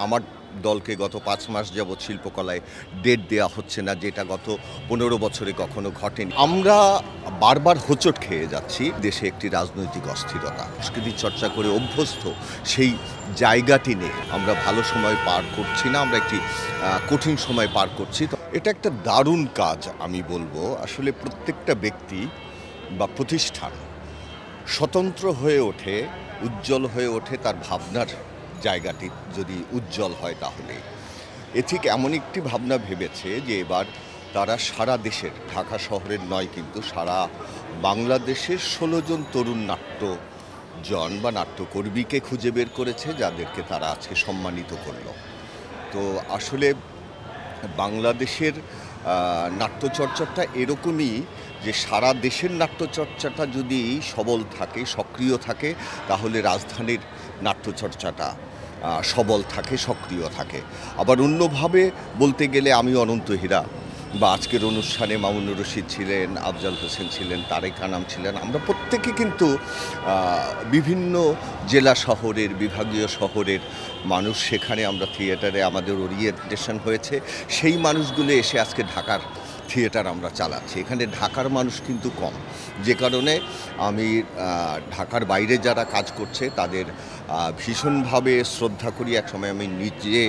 আমার দলকে গত ৫ মাস যাবৎ শিল্পকলায় ডেট দেয়া হচ্ছে না, যেটা গত ১৫ বছরে কখনো ঘটেনি। আমরা বারবার হোঁচট খেয়ে যাচ্ছি। দেশে একটি রাজনৈতিক অস্থিরতা, সংস্কৃতি চর্চা করে অভ্যস্ত সেই জায়গাটি নিয়ে আমরা ভালো সময় পার করছি না, আমরা একটি কঠিন সময় পার করছি। তো এটা একটা দারুণ কাজ আমি বলবো। আসলে প্রত্যেকটা ব্যক্তি বা প্রতিষ্ঠান স্বতন্ত্র হয়ে ওঠে, উজ্জ্বল হয়ে ওঠে তার ভাবনার জায়গাটি যদি উজ্জ্বল হয়। তাহলে এ ঠিক এমন একটি ভাবনা ভেবেছে যে এবার তারা সারা দেশের, ঢাকা শহরের নয় কিন্তু সারা বাংলাদেশের ১৬ জন তরুণ নাট্যজন বা নাট্যকর্মীকে খুঁজে বের করেছে, যাদেরকে তারা আজকে সম্মানিত করলো। তো আসলে বাংলাদেশের নাট্যচর্চাটা এরকমই যে সারা দেশের নাট্যচর্চাটা যদি সবল থাকে, সক্রিয় থাকে, তাহলে রাজধানীর নাট্যচর্চাটা সবল থাকে, সক্রিয় থাকে। আবার অন্যভাবে বলতে গেলে আমি অনন্ত হীরা বা আজকের অনুষ্ঠানে মামুনুর রশিদ ছিলেন, আফজাল হোসেন ছিলেন, তারেক আনাম ছিলেন, আমরা প্রত্যেকে কিন্তু বিভিন্ন জেলা শহরের, বিভাগীয় শহরের মানুষ। সেখানে আমরা থিয়েটারে আমাদের ওরিয়েন্টেশন হয়েছে, সেই মানুষগুলো এসে আজকে ঢাকার থিয়েটার আমরা চালাচ্ছি। এখানে ঢাকার মানুষ কিন্তু কম, যে কারণে আমি ঢাকার বাইরে যারা কাজ করছে তাদের ভীষণভাবে শ্রদ্ধা করি। একসময় আমি নিজে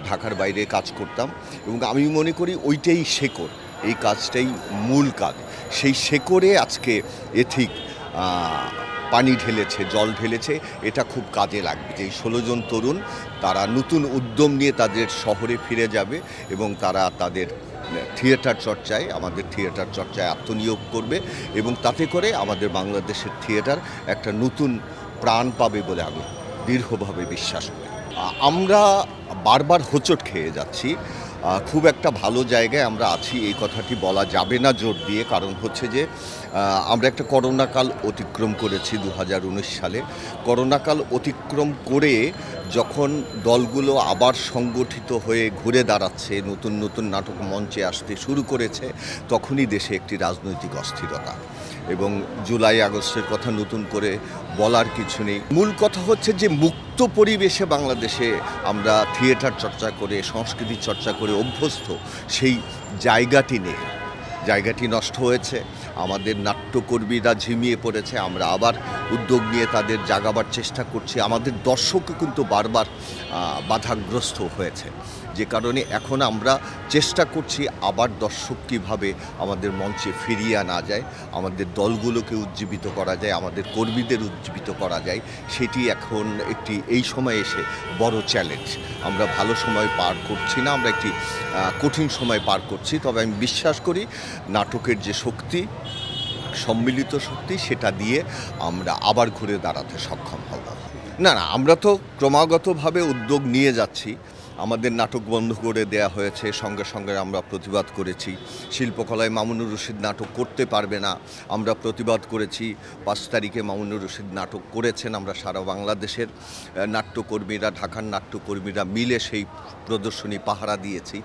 ঢাকার বাইরে কাজ করতাম এবং আমি মনে করি ওইটাই শেকড়, এই কাজটাই মূল কাজ। সেই শেকড়ে আজকে এথিক পানি ঢেলেছে, জল ঢেলেছে। এটা খুব কাজে লাগবে যে এই ১৬ জন তরুণ তারা নতুন উদ্যম নিয়ে তাদের শহরে ফিরে যাবে এবং তারা তাদের থিয়েটার চর্চায়, আমাদের থিয়েটার চর্চায় আত্মনিয়োগ করবে এবং তাতে করে আমাদের বাংলাদেশের থিয়েটার একটা নতুন প্রাণ পাবে বলে আমি দৃঢ়ভাবে বিশ্বাস করি। আমরা বারবার হোঁচট খেয়ে যাচ্ছি। খুব একটা ভালো জায়গায় আমরা আছি এই কথাটি বলা যাবে না জোর দিয়ে, কারণ হচ্ছে যে আমরা একটা করোনাকাল অতিক্রম করেছি ২০১৯ সালে। করোনাকাল অতিক্রম করে যখন দলগুলো আবার সংগঠিত হয়ে ঘুরে দাঁড়াচ্ছে, নতুন নতুন নাটক মঞ্চে আসতে শুরু করেছে, তখনই দেশে একটি রাজনৈতিক অস্থিরতা। এবং জুলাই আগস্টের কথা নতুন করে বলার কিছু নেই। মূল কথা হচ্ছে যে মুক্ত পরিবেশে বাংলাদেশে আমরা থিয়েটার চর্চা করে, সংস্কৃতি চর্চা করে অভ্যস্ত, সেই জায়গাটি নেই, জায়গাটি নষ্ট হয়েছে। আমাদের নাট্যকর্মীরা ঝিমিয়ে পড়েছে। আমরা আবার উদ্যোগ নিয়ে তাদের জাগাবার চেষ্টা করছি। আমাদের দর্শকও কিন্তু বারবার বাধাগ্রস্ত হয়েছে, যে কারণে এখন আমরা চেষ্টা করছি আবার দর্শক কীভাবে আমাদের মঞ্চে ফিরিয়ে আনা যায়, আমাদের দলগুলোকে উজ্জীবিত করা যায়, আমাদের কর্মীদের উজ্জীবিত করা যায়। সেটি এখন একটি এই সময় এসে বড় চ্যালেঞ্জ। আমরা ভালো সময় পার করছি না, আমরা একটি কঠিন সময় পার করছি। তবে আমি বিশ্বাস করি নাটকের যে শক্তি, সম্মিলিত শক্তি, সেটা দিয়ে আমরা আবার ঘুরে দাঁড়াতে সক্ষম হব। না, আমরা তো ক্রমাগতভাবে উদ্যোগ নিয়ে যাচ্ছি। আমাদের নাটক বন্ধ করে দেয়া হয়েছে, সঙ্গে সঙ্গে আমরা প্রতিবাদ করেছি। শিল্পকলায় মামুনুর রশিদ নাটক করতে পারবে না, আমরা প্রতিবাদ করেছি। ৫ তারিখে মামুনুর রশিদ নাটক করেছেন। আমরা সারা বাংলাদেশের নাট্যকর্মীরা, ঢাকার নাট্যকর্মীরা মিলে সেই প্রদর্শনী পাহারা দিয়েছি।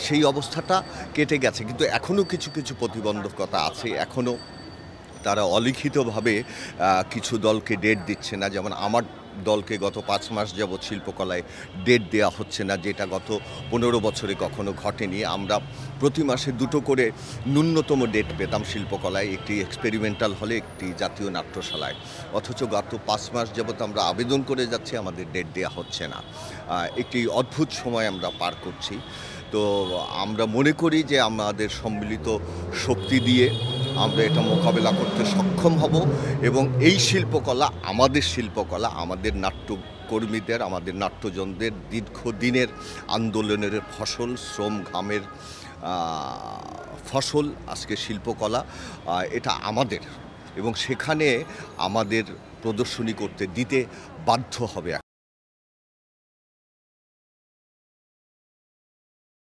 সেই অবস্থাটা কেটে গেছে, কিন্তু এখনও কিছু কিছু প্রতিবন্ধকতা আছে। এখনও তারা অলিখিতভাবে কিছু দলকে ডেট দিচ্ছে না। যেমন আমার দলকে গত ৫ মাস যাবৎ শিল্পকলায় ডেট দেয়া হচ্ছে না, যেটা গত ১৫ বছরে কখনো ঘটেনি। আমরা প্রতি মাসে ২টো করে ন্যূনতম ডেট পেতাম শিল্পকলায়, একটি এক্সপেরিমেন্টাল হলে, একটি জাতীয় নাট্যশালায়। অথচ গত ৫ মাস যাবৎ আমরা আবেদন করে যাচ্ছি, আমাদের ডেট দেয়া হচ্ছে না। একটি অদ্ভুত সময় আমরা পার করছি। তো আমরা মনে করি যে আমাদের সম্মিলিত শক্তি দিয়ে আমরা এটা মোকাবেলা করতে সক্ষম হব এবং এই শিল্পকলা, আমাদের শিল্পকলা, আমাদের নাট্যকর্মীদের, আমাদের নাট্যজনদের দীর্ঘদিনের আন্দোলনের ফসল, শ্রম ঘামের ফসল আজকে শিল্পকলা। এটা আমাদের এবং সেখানে আমাদের প্রদর্শনী করতে দিতে বাধ্য হবে।